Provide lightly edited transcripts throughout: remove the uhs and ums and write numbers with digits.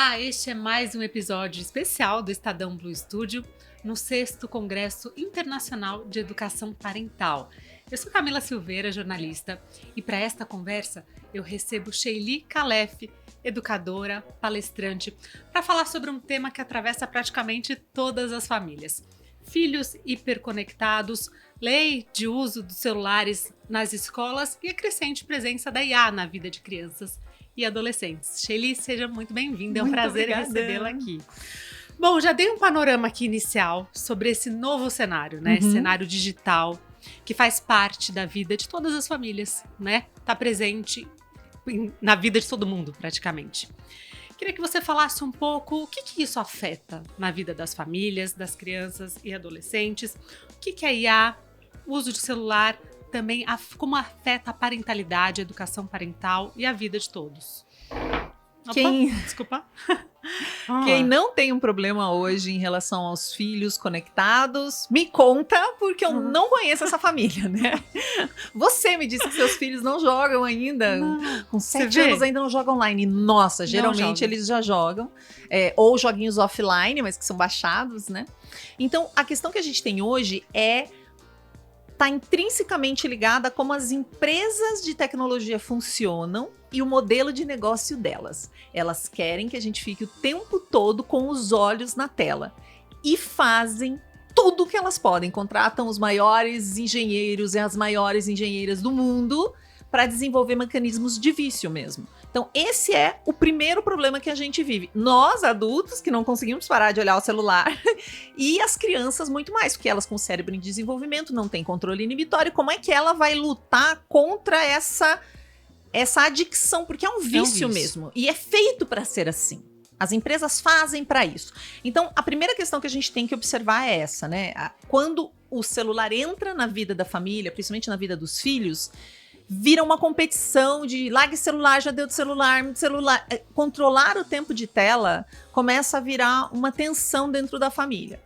Olá, este é mais um episódio especial do Estadão Blue Studio, no 6º Congresso Internacional de Educação Parental. Eu sou Camila Silveira, jornalista, e para esta conversa eu recebo Sheili Khalef, educadora, palestrante, para falar sobre um tema que atravessa praticamente todas as famílias. Filhos hiperconectados, lei de uso dos celulares nas escolas e a crescente presença da IA na vida de crianças e adolescentes. Sheili, seja muito bem-vinda, é um prazer recebê-la aqui. Bom, já dei um panorama aqui inicial sobre esse novo cenário, né? Esse cenário digital que faz parte da vida de todas as famílias, né? Tá presente na vida de todo mundo, praticamente. Queria que você falasse um pouco o que isso afeta na vida das famílias, das crianças e adolescentes, o que a IA, o uso de celular, também como afeta a parentalidade, a educação parental e a vida de todos. Desculpa. Quem não tem um problema hoje em relação aos filhos conectados, me conta, porque eu não conheço essa família, né? Você me disse que seus filhos não jogam ainda, com 7 anos ainda não jogam online. Nossa, geralmente eles já jogam, ou joguinhos offline, mas que são baixados, né? Então, a questão que a gente tem hoje está intrinsecamente ligada a como as empresas de tecnologia funcionam e o modelo de negócio delas. Elas querem que a gente fique o tempo todo com os olhos na tela e fazem tudo o que elas podem. Contratam os maiores engenheiros e as maiores engenheiras do mundo para desenvolver mecanismos de vício mesmo. Então, esse é o primeiro problema que a gente vive. Nós, adultos, que não conseguimos parar de olhar o celular, e as crianças muito mais, porque elas com o cérebro em desenvolvimento, não têm controle inibitório. Como é que ela vai lutar contra essa adicção? Porque é um vício mesmo, e é feito para ser assim. As empresas fazem para isso. Então, a primeira questão que a gente tem que observar é essa, né? Quando o celular entra na vida da família, principalmente na vida dos filhos, vira uma competição de largue celular, já deu de celular. Controlar o tempo de tela começa a virar uma tensão dentro da família.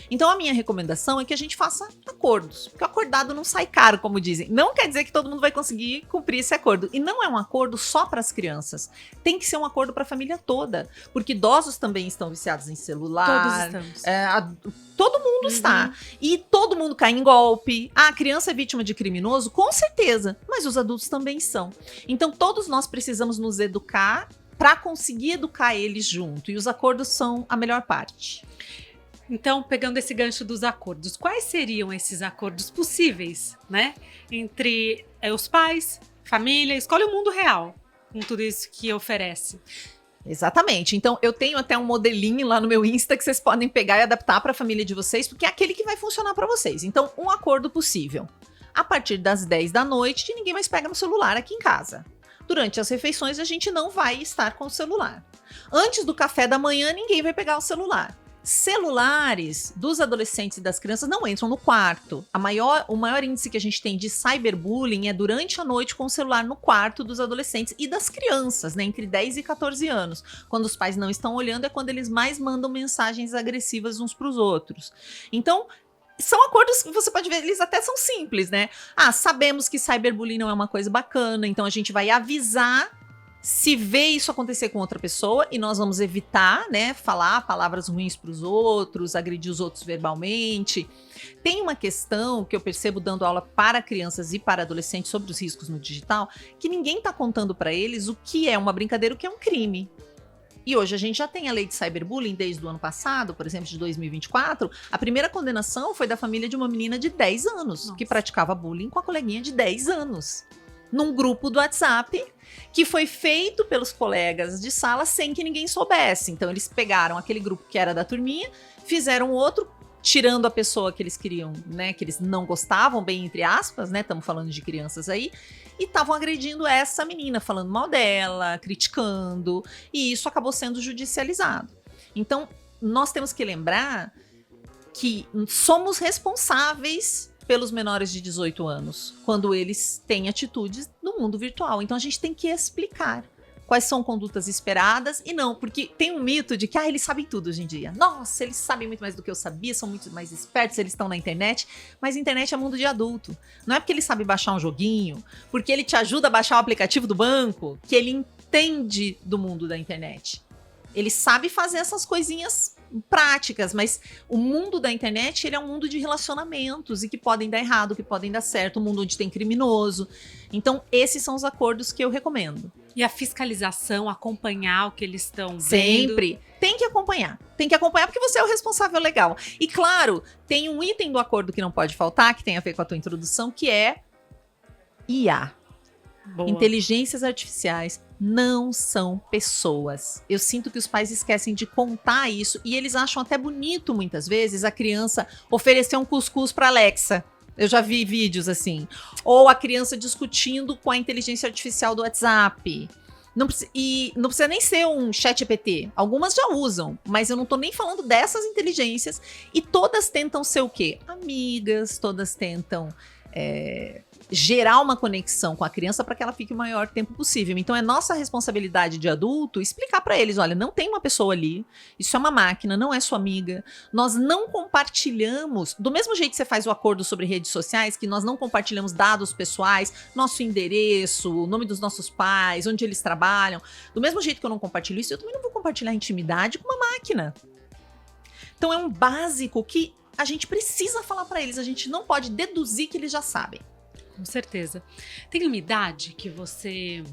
Então a minha recomendação é que a gente faça acordos, porque o acordado não sai caro, como dizem. Não quer dizer que todo mundo vai conseguir cumprir esse acordo. E não é um acordo só para as crianças. Tem que ser um acordo para a família toda, porque idosos também estão viciados em celular. Todos estamos. Todo mundo está. E todo mundo cai em golpe. A criança é vítima de criminoso? Com certeza. Mas os adultos também são. Então todos nós precisamos nos educar para conseguir educar eles junto. E os acordos são a melhor parte. Então, pegando esse gancho dos acordos, quais seriam esses acordos possíveis, né? Entre os pais, família, escolhe o mundo real, com tudo isso que oferece. Exatamente. Então, eu tenho até um modelinho lá no meu Insta que vocês podem pegar e adaptar para a família de vocês, porque é aquele que vai funcionar para vocês. Então, um acordo possível. A partir das 10 da noite, ninguém mais pega no celular aqui em casa. Durante as refeições, a gente não vai estar com o celular. Antes do café da manhã, ninguém vai pegar o celular. Celulares dos adolescentes e das crianças não entram no quarto. O maior índice que a gente tem de cyberbullying é durante a noite com o celular no quarto dos adolescentes e das crianças, né, entre 10 e 14 anos. Quando os pais não estão olhando é quando eles mais mandam mensagens agressivas uns para os outros. Então, são acordos que você pode ver, eles até são simples, né? Sabemos que cyberbullying não é uma coisa bacana, então a gente vai avisar se vê isso acontecer com outra pessoa, e nós vamos evitar, né, falar palavras ruins para os outros, agredir os outros verbalmente. Tem uma questão que eu percebo dando aula para crianças e para adolescentes sobre os riscos no digital, que ninguém está contando para eles o que é uma brincadeira, o que é um crime. E hoje a gente já tem a lei de cyberbullying desde o ano passado, por exemplo, de 2024. A primeira condenação foi da família de uma menina de 10 anos, que praticava bullying com a coleguinha de 10 anos. Num grupo do WhatsApp, que foi feito pelos colegas de sala sem que ninguém soubesse. Então eles pegaram aquele grupo que era da turminha, fizeram outro, tirando a pessoa que eles queriam, né, que eles não gostavam, bem entre aspas, né, estamos falando de crianças aí, e estavam agredindo essa menina, falando mal dela, criticando, e isso acabou sendo judicializado. Então, nós temos que lembrar que somos responsáveis pelos menores de 18 anos, quando eles têm atitudes no mundo virtual. Então a gente tem que explicar quais são condutas esperadas e não, porque tem um mito de que eles sabem tudo hoje em dia. Nossa, eles sabem muito mais do que eu sabia, são muito mais espertos, eles estão na internet, mas a internet é mundo de adulto. Não é porque ele sabe baixar um joguinho, porque ele te ajuda a baixar o aplicativo do banco, que ele entende do mundo da internet. Ele sabe fazer essas coisinhas práticas, mas o mundo da internet, ele é um mundo de relacionamentos e que podem dar errado, que podem dar certo, um mundo onde tem criminoso. Então, esses são os acordos que eu recomendo. E a fiscalização, acompanhar o que eles estão vendo. Sempre. Tem que acompanhar. Tem que acompanhar porque você é o responsável legal. E claro, tem um item do acordo que não pode faltar, que tem a ver com a tua introdução, que é IA. Boa. Inteligências artificiais não são pessoas. Eu sinto que os pais esquecem de contar isso e eles acham até bonito, muitas vezes, a criança oferecer um cuscuz para Alexa. Eu já vi vídeos assim. Ou a criança discutindo com a inteligência artificial do WhatsApp. E não precisa nem ser um chat GPT. Algumas já usam, mas eu não tô nem falando dessas inteligências. E todas tentam ser o quê? Amigas, todas tentam gerar uma conexão com a criança para que ela fique o maior tempo possível. Então é nossa responsabilidade de adulto explicar para eles, olha, não tem uma pessoa ali, isso é uma máquina, não é sua amiga. Nós não compartilhamos, do mesmo jeito que você faz o acordo sobre redes sociais, que nós não compartilhamos dados pessoais, nosso endereço, o nome dos nossos pais, onde eles trabalham. Do mesmo jeito que eu não compartilho isso, eu também não vou compartilhar intimidade com uma máquina. Então é um básico que a gente precisa falar para eles, a gente não pode deduzir que eles já sabem. Com certeza. Tem uma idade que você...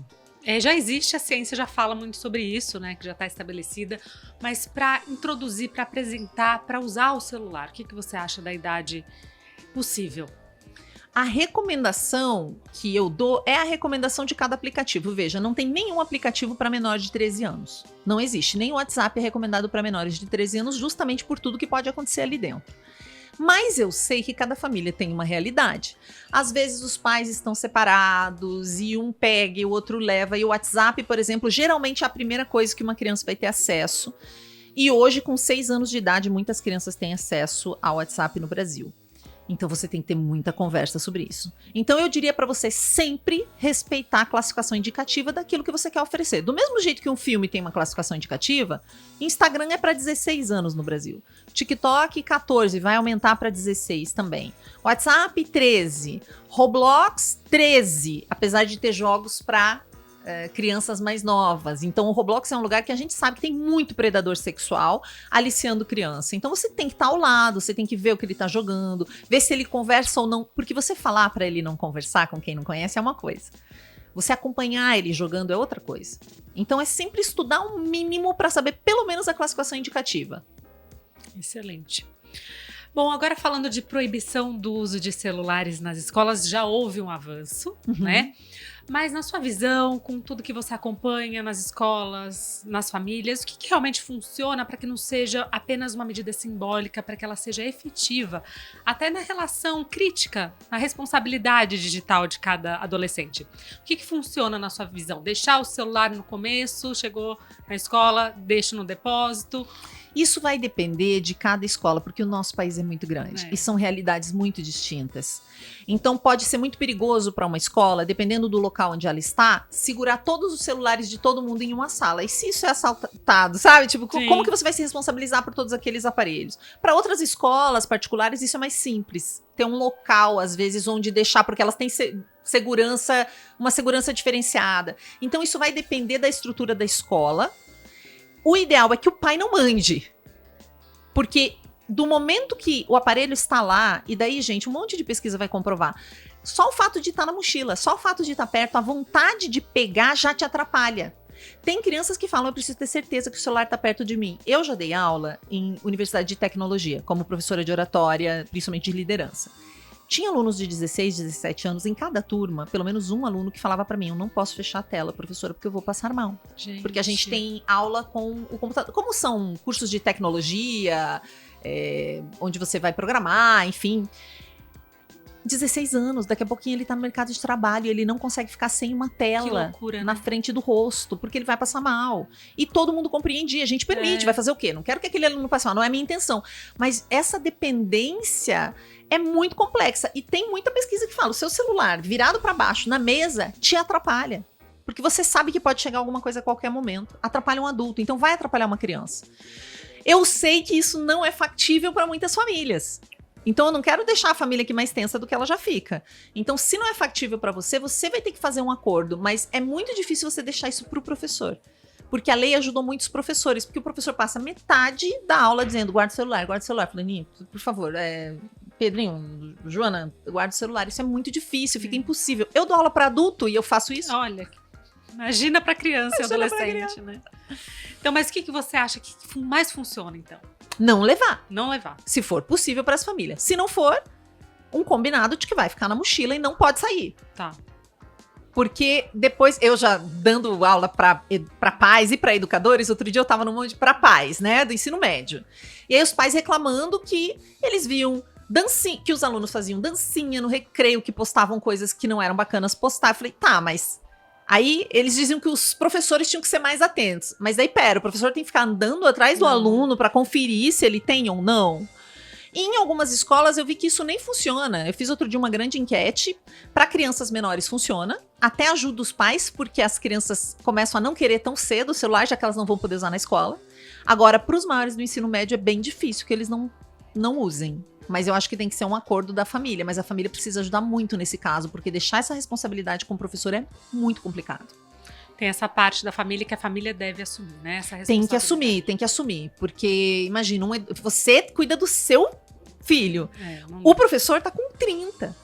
já existe, a ciência já fala muito sobre isso, né? Que já está estabelecida. Mas para introduzir, para apresentar, para usar o celular, o que você acha da idade possível? A recomendação que eu dou é a recomendação de cada aplicativo. Veja, não tem nenhum aplicativo para menores de 13 anos. Não existe. Nem o WhatsApp é recomendado para menores de 13 anos, justamente por tudo que pode acontecer ali dentro. Mas eu sei que cada família tem uma realidade. Às vezes os pais estão separados e um pega e o outro leva. E o WhatsApp, por exemplo, geralmente é a primeira coisa que uma criança vai ter acesso. E hoje, com 6 anos de idade, muitas crianças têm acesso ao WhatsApp no Brasil. Então você tem que ter muita conversa sobre isso. Então eu diria para você sempre respeitar a classificação indicativa daquilo que você quer oferecer. Do mesmo jeito que um filme tem uma classificação indicativa, Instagram é para 16 anos no Brasil. TikTok 14, vai aumentar para 16 também. WhatsApp 13, Roblox 13, apesar de ter jogos para crianças mais novas. Então o Roblox é um lugar que a gente sabe que tem muito predador sexual aliciando criança. Então você tem que estar ao lado, você tem que ver o que ele está jogando, ver se ele conversa ou não, porque você falar para ele não conversar com quem não conhece é uma coisa. Você acompanhar ele jogando é outra coisa. Então é sempre estudar um mínimo para saber pelo menos a classificação indicativa. Excelente. Bom, agora falando de proibição do uso de celulares nas escolas, já houve um avanço, né? Mas na sua visão, com tudo que você acompanha nas escolas, nas famílias, o que realmente funciona para que não seja apenas uma medida simbólica, para que ela seja efetiva, até na relação crítica, na responsabilidade digital de cada adolescente? O que funciona na sua visão? Deixar o celular no começo, chegou na escola, deixa no depósito? Isso vai depender de cada escola, porque o nosso país é muito grande e são realidades muito distintas. Então pode ser muito perigoso para uma escola, dependendo do local onde ela está, segurar todos os celulares de todo mundo em uma sala. E se isso é assaltado, sabe? Tipo, como que você vai se responsabilizar por todos aqueles aparelhos? Para outras escolas particulares, isso é mais simples. Ter um local, às vezes, onde deixar, porque elas têm segurança, uma segurança diferenciada. Então isso vai depender da estrutura da escola. O ideal é que o pai não mande, porque do momento que o aparelho está lá, e daí, gente, um monte de pesquisa vai comprovar, só o fato de estar na mochila, só o fato de estar perto, a vontade de pegar já te atrapalha. Tem crianças que falam, eu preciso ter certeza que o celular está perto de mim. Eu já dei aula em universidade de tecnologia, como professora de oratória, principalmente de liderança. Tinha alunos de 16, 17 anos em cada turma, pelo menos um aluno que falava para mim, eu não posso fechar a tela, professora, porque eu vou passar mal. Gente. Porque a gente tem aula com o computador. Como são cursos de tecnologia, onde você vai programar, enfim. 16 anos, daqui a pouquinho ele tá no mercado de trabalho, ele não consegue ficar sem uma tela loucura, na frente do rosto, porque ele vai passar mal. E todo mundo compreende, a gente permite, vai fazer o quê? Não quero que aquele aluno passe mal, não é a minha intenção. Mas essa dependência é muito complexa. E tem muita pesquisa que fala, o seu celular virado para baixo na mesa te atrapalha. Porque você sabe que pode chegar alguma coisa a qualquer momento. Atrapalha um adulto, então vai atrapalhar uma criança. Eu sei que isso não é factível para muitas famílias. Então eu não quero deixar a família aqui mais tensa do que ela já fica. Então se não é factível para você, você vai ter que fazer um acordo. Mas é muito difícil você deixar isso pro professor. Porque a lei ajudou muitos professores, porque o professor passa metade da aula dizendo, guarda o celular, guarda o celular. Fulaninho, por favor, Pedrinho, Joana, guarda o celular. Isso é muito difícil, fica impossível. Eu dou aula para adulto e eu faço isso. Olha, imagina para criança e adolescente, né? Então, mas o que você acha que mais funciona, então? Não levar. Não levar. Se for possível para as famílias. Se não for, um combinado de que vai ficar na mochila e não pode sair. Tá. Porque depois, eu já dando aula para pais e para educadores, outro dia eu tava num monte para pais, né, do ensino médio. E aí os pais reclamando que eles viam dancinha, que os alunos faziam dancinha no recreio, que postavam coisas que não eram bacanas postar. Eu falei, tá, mas... Aí eles diziam que os professores tinham que ser mais atentos. Mas daí, pera, o professor tem que ficar andando atrás do aluno para conferir se ele tem ou não. E em algumas escolas eu vi que isso nem funciona. Eu fiz outro dia uma grande enquete. Para crianças menores funciona. Até ajuda os pais, porque as crianças começam a não querer tão cedo o celular, já que elas não vão poder usar na escola. Agora, para os maiores do ensino médio é bem difícil que eles não usem. Mas eu acho que tem que ser um acordo da família. Mas a família precisa ajudar muito nesse caso, porque deixar essa responsabilidade com o professor é muito complicado. Tem essa parte da família que a família deve assumir, né? Essa responsabilidade. Tem que assumir. Porque, imagina, você cuida do seu filho. Não... O professor tá com 30.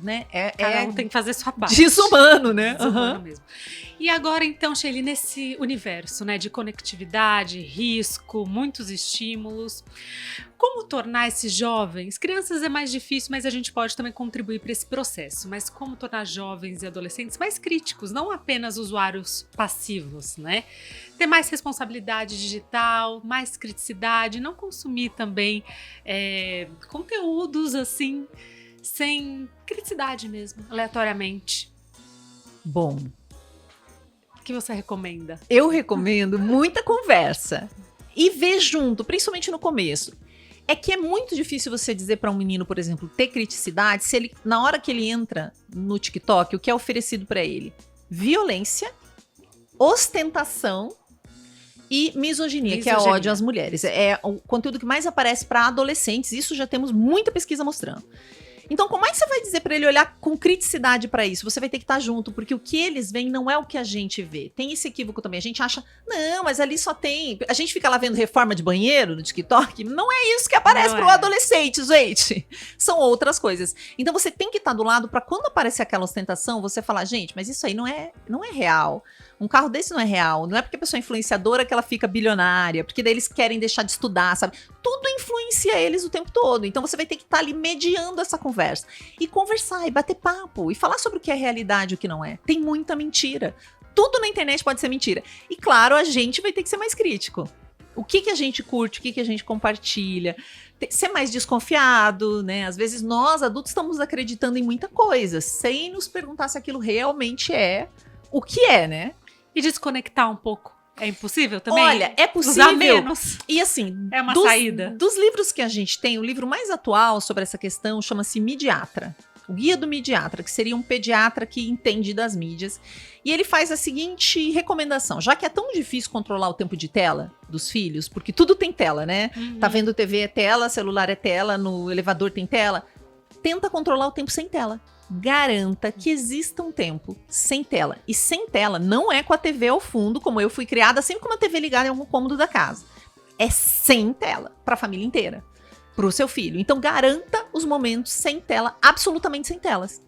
Né? Cada um tem que fazer sua parte. Desumano, né? Desumano mesmo. E agora, então, Sheili, nesse universo, né, de conectividade, risco, muitos estímulos, como tornar esses jovens, crianças é mais difícil, mas a gente pode também contribuir para esse processo, mas como tornar jovens e adolescentes mais críticos, não apenas usuários passivos, né? Ter mais responsabilidade digital, mais criticidade, não consumir também conteúdos assim, sem criticidade mesmo, aleatoriamente. Bom, o que você recomenda? Eu recomendo muita conversa. E ver junto, principalmente no começo. É que é muito difícil você dizer para um menino, por exemplo, ter criticidade, se ele, na hora que ele entra no TikTok, o que é oferecido para ele? Violência, ostentação e misoginia, que é ódio às mulheres. É o conteúdo que mais aparece para adolescentes. Isso já temos muita pesquisa mostrando. Então, como é que você vai dizer para ele olhar com criticidade para isso? Você vai ter que estar junto, porque o que eles veem não é o que a gente vê. Tem esse equívoco também. A gente acha, não, mas ali só tem... A gente fica lá vendo reforma de banheiro no TikTok. Não é isso que aparece pro adolescente, gente. São outras coisas. Então, você tem que estar do lado para quando aparecer aquela ostentação, você falar, gente, mas isso aí não é real. Um carro desse não é real. Não é porque a pessoa é influenciadora que ela fica bilionária. Porque daí eles querem deixar de estudar, sabe? Tudo influencia eles o tempo todo. Então você vai ter que estar ali mediando essa conversa. E conversar, e bater papo. E falar sobre o que é realidade e o que não é. Tem muita mentira. Tudo na internet pode ser mentira. E claro, a gente vai ter que ser mais crítico. O que a gente curte, o que a gente compartilha. Ser mais desconfiado, né? Às vezes nós, adultos, estamos acreditando em muita coisa. Sem nos perguntar se aquilo realmente é o que é, né? E desconectar um pouco. É impossível também? Olha, é possível. Usar menos. E assim, é uma saída. Dos livros que a gente tem, o livro mais atual sobre essa questão chama-se Midiatra. O Guia do Midiatra, que seria um pediatra que entende das mídias. E ele faz a seguinte recomendação. Já que é tão difícil controlar o tempo de tela dos filhos, porque tudo tem tela, né? Tá vendo TV é tela, celular é tela, no elevador tem tela. Tenta controlar o tempo sem tela. Garanta que exista um tempo sem tela. E sem tela não é com a TV ao fundo, como eu fui criada, sempre com uma TV ligada em algum cômodo da casa. É sem tela, para a família inteira, para o seu filho. Então garanta os momentos sem tela, absolutamente sem telas.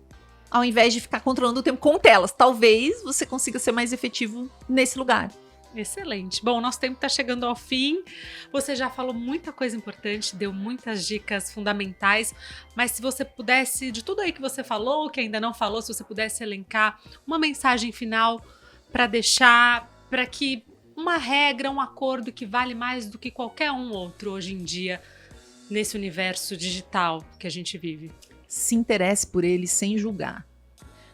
Ao invés de ficar controlando o tempo com telas. Talvez você consiga ser mais efetivo nesse lugar. Excelente. Bom, nosso tempo está chegando ao fim. Você já falou muita coisa importante, deu muitas dicas fundamentais, mas se você pudesse, de tudo aí que você falou, que ainda não falou, se você pudesse elencar uma mensagem final para deixar, para que uma regra, um acordo que vale mais do que qualquer um outro hoje em dia, nesse universo digital que a gente vive. Se interesse por ele sem julgar.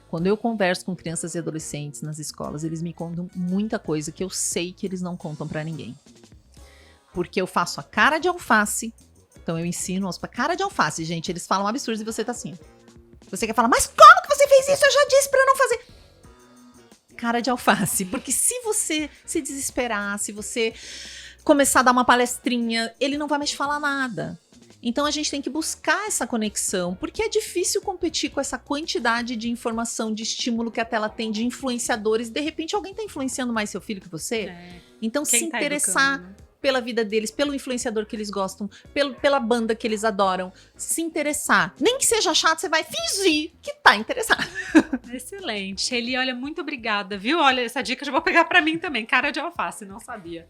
Quando eu converso com crianças e adolescentes nas escolas, eles me contam muita coisa que eu sei que eles não contam pra ninguém. Porque eu faço a cara de alface, então eu ensino a cara de alface, gente, eles falam absurdos e você tá assim. Você quer falar, mas como que você fez isso? Eu já disse pra não fazer. Cara de alface, porque se você se desesperar, se você começar a dar uma palestrinha, ele não vai mais te falar nada. Então a gente tem que buscar essa conexão, porque é difícil competir com essa quantidade de informação, de estímulo que a tela tem, de influenciadores. De repente alguém está influenciando mais seu filho que você. Então, Quem se tá interessar educando, né? pela vida deles, pelo influenciador que eles gostam, pela banda que eles adoram, se interessar. Nem que seja chato, você vai fingir que tá interessado. Excelente. Shelly, olha, muito obrigada, viu? Olha, essa dica eu já vou pegar pra mim também. Cara de alface, não sabia.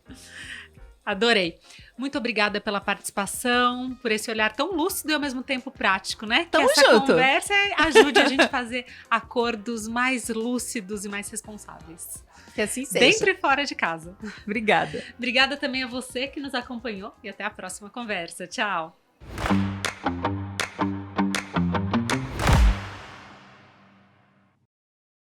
Adorei. Muito obrigada pela participação, por esse olhar tão lúcido e ao mesmo tempo prático, né? Tamo que essa junto. conversa ajude a gente a fazer acordos mais lúcidos e mais responsáveis. Que assim seja. Dentro e fora de casa. Obrigada. Obrigada também a você que nos acompanhou e até a próxima conversa. Tchau!